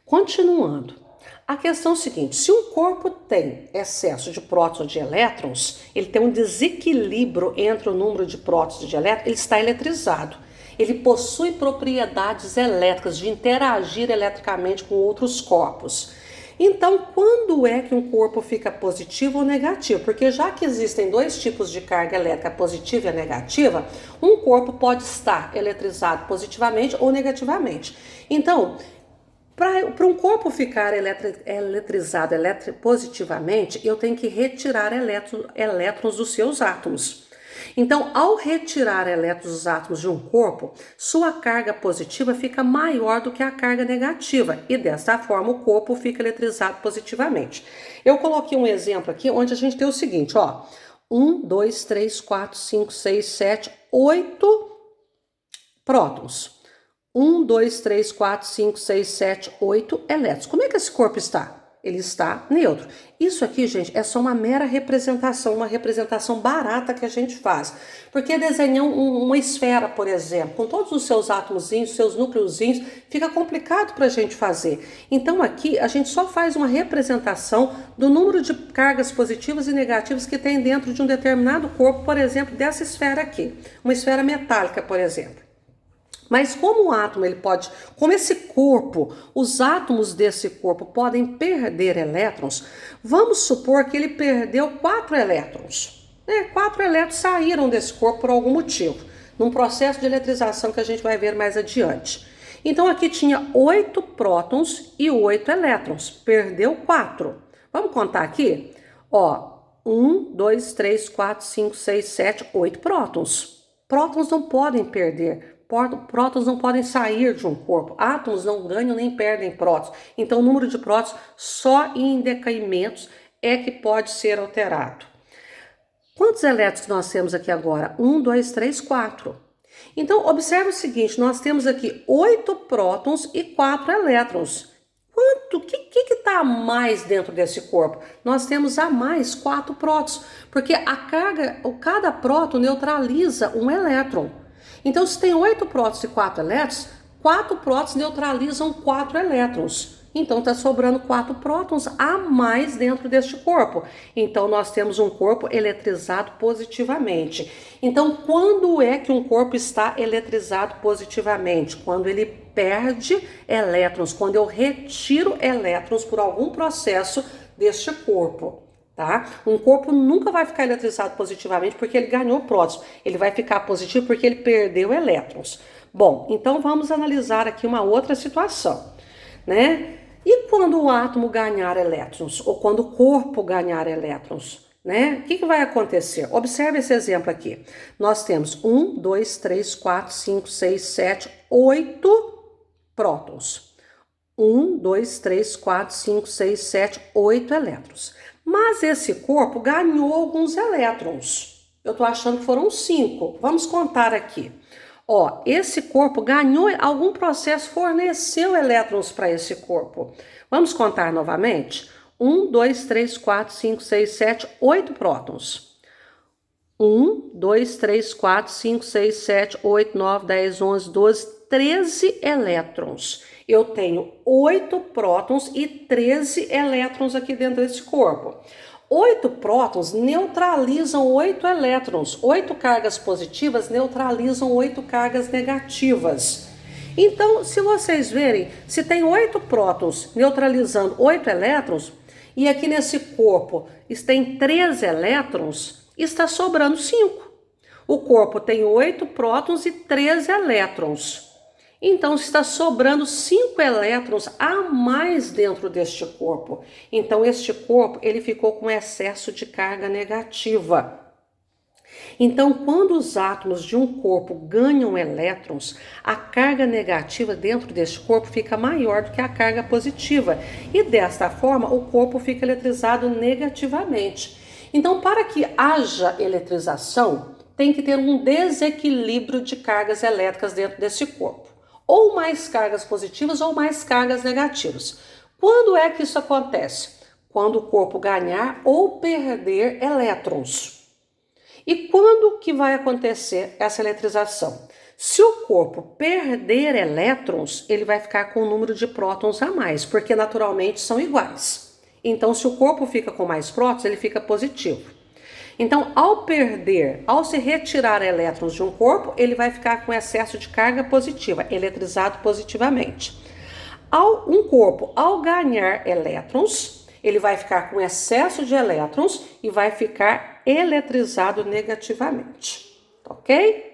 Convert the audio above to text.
Continuando, a questão é o seguinte: se um corpo tem excesso de prótons ou de elétrons, ele tem um desequilíbrio entre o número de prótons e de elétrons, ele está eletrizado. Ele possui propriedades elétricas de interagir eletricamente com outros corpos. Então, quando é que um corpo fica positivo ou negativo? Porque já que existem dois tipos de carga elétrica, positiva e a negativa, um corpo pode estar eletrizado positivamente ou negativamente. Então, para um corpo ficar eletrizado positivamente, eu tenho que retirar elétrons dos seus átomos. Então, ao retirar elétrons dos átomos de um corpo, sua carga positiva fica maior do que a carga negativa e dessa forma o corpo fica eletrizado positivamente. Eu coloquei um exemplo aqui onde a gente tem o seguinte, ó: 1, 2, 3, 4, 5, 6, 7, 8 prótons. 1, 2, 3, 4, 5, 6, 7, 8 elétrons. Como é que esse corpo está? Ele está neutro. Isso aqui, gente, é só uma mera representação, uma representação barata que a gente faz. Porque desenhar uma esfera, por exemplo, com todos os seus átomozinhos, seus núcleozinhos, fica complicado para a gente fazer. Então aqui a gente só faz uma representação do número de cargas positivas e negativas que tem dentro de um determinado corpo, por exemplo, dessa esfera aqui. Uma esfera metálica, por exemplo. Mas como o átomo, como esse corpo, os átomos desse corpo podem perder elétrons, vamos supor que ele perdeu 4 elétrons. 4 elétrons saíram desse corpo por algum motivo, num processo de eletrização que a gente vai ver mais adiante. Então aqui tinha 8 prótons e 8 elétrons, perdeu 4. Vamos contar aqui? Ó, 1, 2, 3, 4, 5, 6, 7, 8 prótons. Prótons não podem perder. Prótons não podem sair de um corpo. Átomos não ganham nem perdem prótons. Então, o número de prótons só em decaimentos é que pode ser alterado. Quantos elétrons nós temos aqui agora? 1, 2, 3, 4. Então, observe o seguinte, nós temos aqui 8 prótons e 4 elétrons. O que está a mais dentro desse corpo? Nós temos a mais 4 prótons, porque cada próton neutraliza um elétron. Então, se tem 8 prótons e 4 elétrons, 4 prótons neutralizam 4 elétrons. Então, está sobrando 4 prótons a mais dentro deste corpo. Então, nós temos um corpo eletrizado positivamente. Então, quando é que um corpo está eletrizado positivamente? Quando ele perde elétrons, quando eu retiro elétrons por algum processo deste corpo. Tá? Um corpo nunca vai ficar eletrizado positivamente porque ele ganhou prótons. Ele vai ficar positivo porque ele perdeu elétrons. Bom, então vamos analisar aqui uma outra situação, né? E quando o átomo ganhar elétrons, ou quando o corpo ganhar elétrons, né? O que vai acontecer? Observe esse exemplo aqui. Nós temos 1, 2, 3, 4, 5, 6, 7, 8 prótons. 1, 2, 3, 4, 5, 6, 7, 8 elétrons. Mas esse corpo ganhou alguns elétrons. Eu tô achando que foram 5. Vamos contar aqui. Ó, esse corpo ganhou, algum processo forneceu elétrons para esse corpo. Vamos contar novamente? 1, 2, 3, 4, 5, 6, 7, 8 prótons. 1, 2, 3, 4, 5, 6, 7, 8, 9, 10, 11, 12, 13 elétrons. Eu tenho 8 prótons e 13 elétrons aqui dentro desse corpo. 8 prótons neutralizam 8 elétrons. 8 cargas positivas neutralizam 8 cargas negativas. Então, se vocês verem, se tem 8 prótons neutralizando 8 elétrons, e aqui nesse corpo tem 13 elétrons, está sobrando 5. O corpo tem 8 prótons e 13 elétrons. Então, está sobrando 5 elétrons a mais dentro deste corpo. Então, este corpo ele ficou com excesso de carga negativa. Então, quando os átomos de um corpo ganham elétrons, a carga negativa dentro deste corpo fica maior do que a carga positiva. E desta forma, o corpo fica eletrizado negativamente. Então, para que haja eletrização, tem que ter um desequilíbrio de cargas elétricas dentro desse corpo. Ou mais cargas positivas ou mais cargas negativas. Quando é que isso acontece? Quando o corpo ganhar ou perder elétrons. E quando que vai acontecer essa eletrização? Se o corpo perder elétrons, ele vai ficar com o número de prótons a mais, porque naturalmente são iguais. Então, se o corpo fica com mais prótons, ele fica positivo. Então, ao se retirar elétrons de um corpo, ele vai ficar com excesso de carga positiva, eletrizado positivamente. Um corpo, ao ganhar elétrons, ele vai ficar com excesso de elétrons e vai ficar eletrizado negativamente, ok?